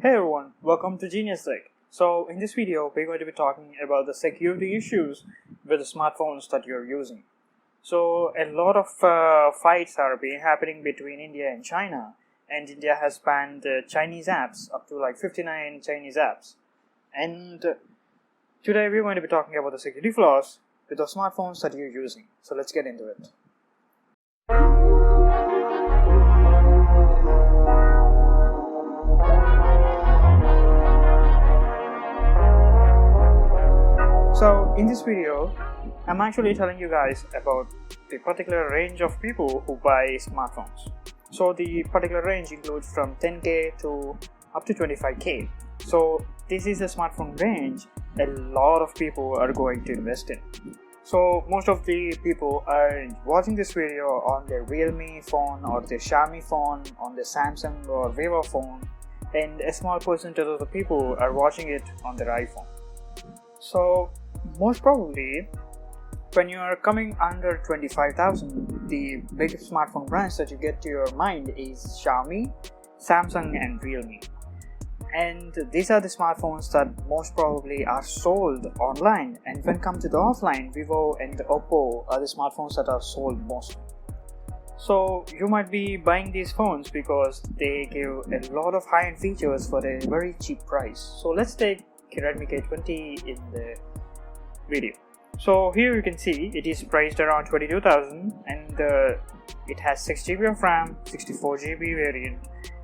Hey everyone, welcome to Genius Tech. So in this video, we're going to be talking about the security issues with the smartphones that you're using. So a lot of fights are happening between India and China, and India has banned Chinese apps up to like 59 Chinese apps. And today we're going to be talking about the security flaws with the smartphones that you're using. So let's get into it. So in this video, I'm actually telling you guys about the particular range of people who buy smartphones. So the particular range includes from 10K to up to 25K. So this is a smartphone range a lot of people are going to invest in. So most of the people are watching this video on their Realme phone or their Xiaomi phone, on their Samsung or Vivo phone, and a small percentage of the people are watching it on their iPhone. So most probably, when you are coming under 25,000, the biggest smartphone brands that you get to your mind is Xiaomi, Samsung and Realme. And these are the smartphones that most probably are sold online, and when come to the offline, Vivo and Oppo are the smartphones that are sold most. So you might be buying these phones because they give a lot of high-end features for a very cheap price. So let's take Redmi K20 in the video. So here you can see it is priced around 22,000 and it has 6GB of RAM, 64GB variant,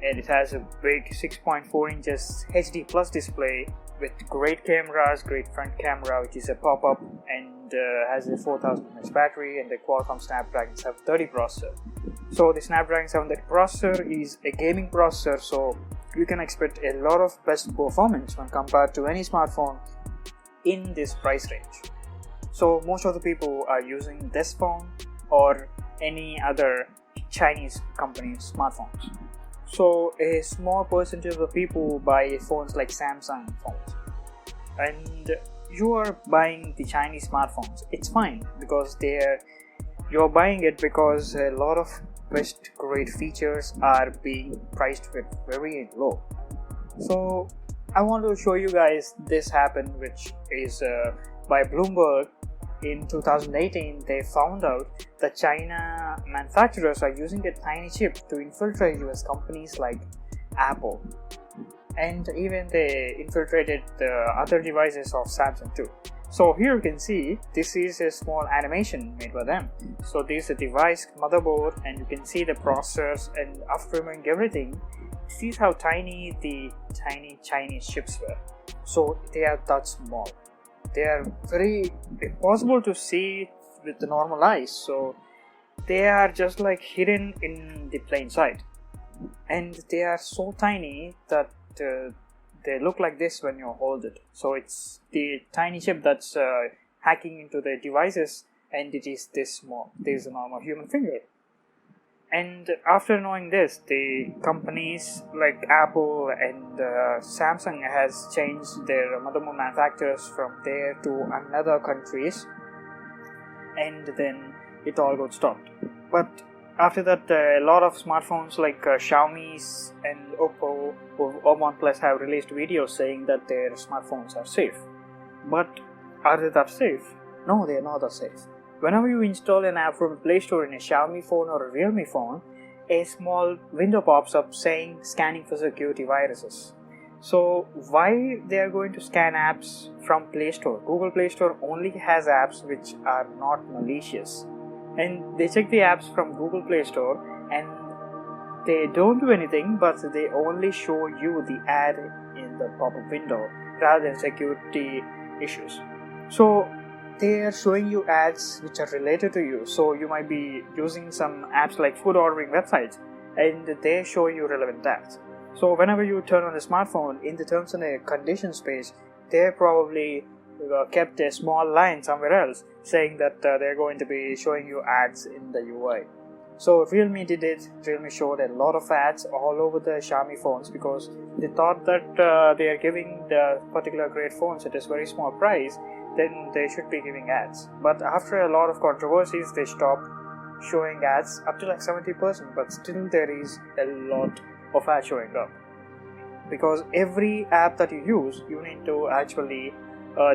and it has a big 6.4 inches HD plus display with great cameras, great front camera which is a pop-up, and has a 4000 mAh battery and a Qualcomm Snapdragon 730 processor. So the Snapdragon 730 processor is a gaming processor, so you can expect a lot of best performance when compared to any smartphone in this price range. So most of the people are using this phone or any other Chinese company's smartphones. So a small percentage of the people buy phones like Samsung phones, and you are buying the Chinese smartphones. It's fine because you're buying it because a lot of best great features are being priced with very low. So I want to show you guys this happened, which is by Bloomberg. In 2018, they found out that China manufacturers are using a tiny chip to infiltrate US companies like Apple, and even they infiltrated the other devices of Samsung too. So here you can see this is a small animation made by them. So this is a device motherboard, and you can see the processors, and after removing everything, see how tiny the tiny Chinese chips were. So they are that small. They are very impossible to see with the normal eyes, so they are just like hidden in the plain sight, and they are so tiny that they look like this when you hold it. So it's the tiny chip that's hacking into the devices, and it is this small. This is a normal human finger. And after knowing this, the companies like Apple and Samsung has changed their motherboard manufacturers from there to another countries, and then it all got stopped. But after that, a lot of smartphones like Xiaomi's and Oppo or OnePlus have released videos saying that their smartphones are safe. But are they that safe? No, they are not that safe. Whenever you install an app from Play Store in a Xiaomi phone or a Realme phone, a small window pops up saying scanning for security viruses. So why they are going to scan apps from Play Store? Google Play Store only has apps which are not malicious. And they check the apps from Google Play Store and they don't do anything, but they only show you the ad in the pop-up window rather than security issues. So they are showing you ads which are related to you. So you might be using some apps like food ordering websites, and they show you relevant ads. So whenever you turn on the smartphone, in the terms and conditions page, they probably kept a small line somewhere else saying that they're going to be showing you ads in the UI. So Realme did it. Realme showed a lot of ads all over the Xiaomi phones because they thought that they are giving the particular great phones at a very small price, then they should be giving ads. But after a lot of controversies, they stopped showing ads up to like 70%, but still there is a lot of ads showing up. because every app that you use, you need to actually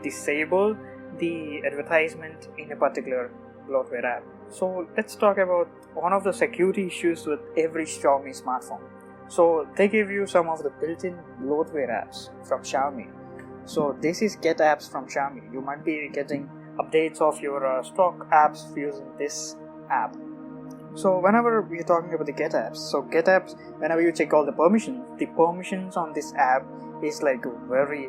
disable the advertisement in a particular bloatware app. So let's talk about one of the security issues with every Xiaomi smartphone. So they give you some of the built-in bloatware apps from Xiaomi. So this is Get Apps from Xiaomi. You might be getting updates of your stock apps using this app. So whenever we're talking about the Get Apps, so Get Apps, whenever you check all the permissions on this app is like very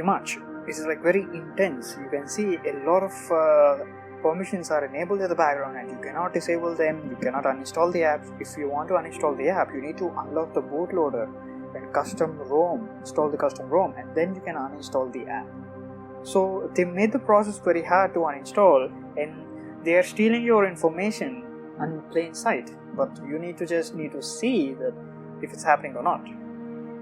much. This is like very intense. You can see a lot of permissions are enabled in the background and you cannot disable them, you cannot uninstall the app. If you want to uninstall the app, you need to unlock the bootloader and custom ROM, install the custom ROM, and then you can uninstall the app. So they made the process very hard to uninstall, and they are stealing your information in plain sight, but you need to see that if it's happening or not.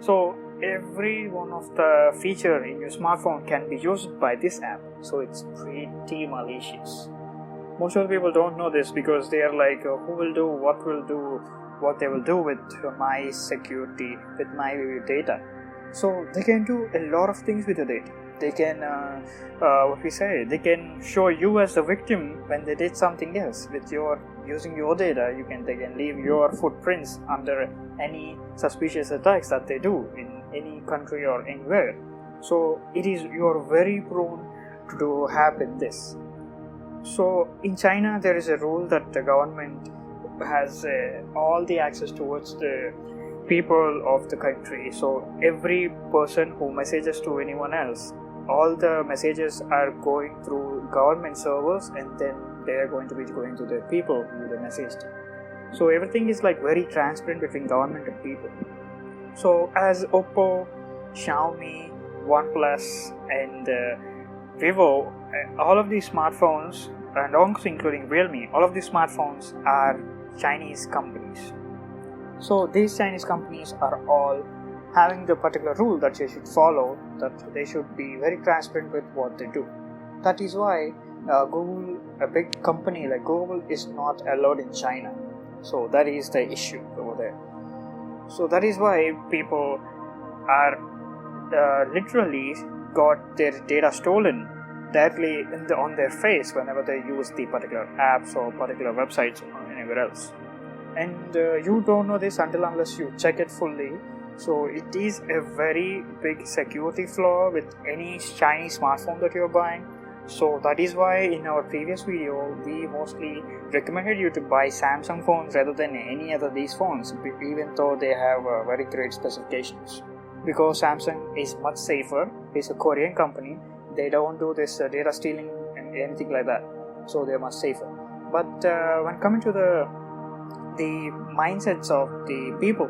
So every one of the feature in your smartphone can be used by this app, so it's pretty malicious. Most of the people don't know this because they are like, who will do, what they will do with my security, with my data. So they can do a lot of things with your data. They can, they can show you as the victim when they did something else. Using your data, they can leave your footprints under any suspicious attacks that they do in any country or anywhere. So you are very prone to happen this. So in China, there is a rule that the government has all the access towards the people of the country. So every person who messages to anyone else, all the messages are going through government servers, and then they are going to be going to the people who they messaged. So everything is like very transparent between government and people. So as Oppo, Xiaomi, OnePlus and Vivo, all of these smartphones, and also including Realme, all of these smartphones are Chinese companies. So these Chinese companies are all having the particular rule that you should follow, that they should be very transparent with what they do. That is why Google, a big company like Google, is not allowed in China. So that is the issue over there. So that is why people are literally got their data stolen directly on their face whenever they use the particular apps or particular websites or anywhere else. And you don't know this unless you check it fully. So it is a very big security flaw with any Chinese smartphone that you're buying. So that is why in our previous video we mostly recommended you to buy Samsung phones rather than any other these phones, even though they have very great specifications. Because Samsung is much safer. It's a Korean company. They don't do this data stealing and anything like that. So they're much safer. But when coming to the mindsets of the people,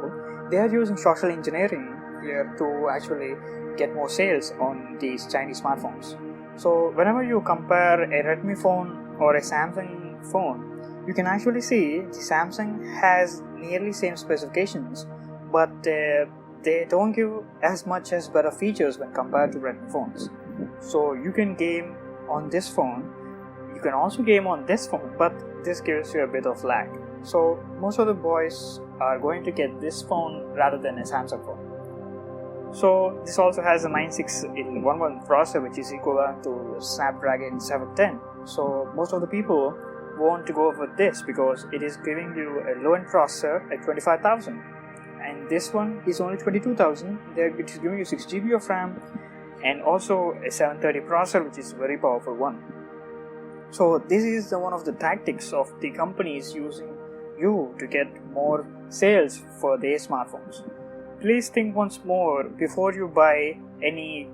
they are using social engineering here to actually get more sales on these Chinese smartphones. So whenever you compare a Redmi phone or a Samsung phone, you can actually see the Samsung has nearly same specifications, but they don't give as much as better features when compared to Redmi phones. So you can game on this phone, you can also game on this phone, but this gives you a bit of lag. So most of the boys are going to get this phone rather than a Samsung phone. So this also has a 9611 processor, which is equivalent to Snapdragon 710. So most of the people want to go for this because it is giving you a low-end processor at 25,000, and this one is only 22,000. It is giving you 6 GB of RAM and also a 730 processor, which is a very powerful one. So this is one of the tactics of the companies using you to get more sales for their smartphones. Please think once more before you buy any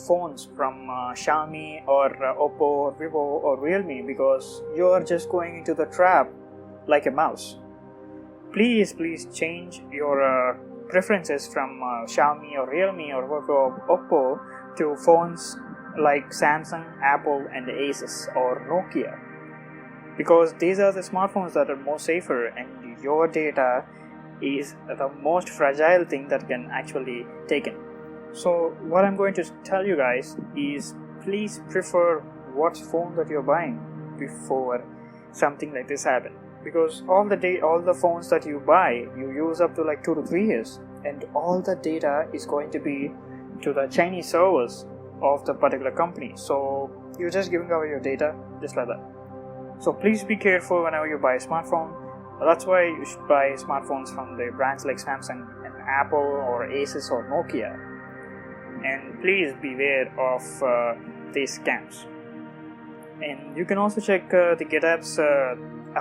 phones from Xiaomi or Oppo or Vivo or Realme, because you are just going into the trap like a mouse. Please change your preferences from Xiaomi or Realme or Oppo to phones like Samsung, Apple and Asus or Nokia, because these are the smartphones that are more safer, and your data is the most fragile thing that can actually taken. So what I'm going to tell you guys is, please prefer what phone that you're buying before something like this happen, because all the phones that you buy, you use up to like 2 to 3 years. and all the data is going to be to the Chinese servers of the particular company. So you're just giving away your data just like that. So please be careful whenever you buy a smartphone. That's why you should buy smartphones from the brands like Samsung and Apple or Asus or Nokia. And please beware of these scams. And you can also check the GetApp's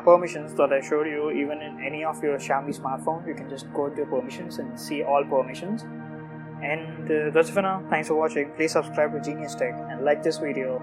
permissions that I showed you. Even in any of your Xiaomi smartphone, you can just go to permissions and see all permissions. And that's it for now. Thanks for watching. Please subscribe to Genius Tech and like this video.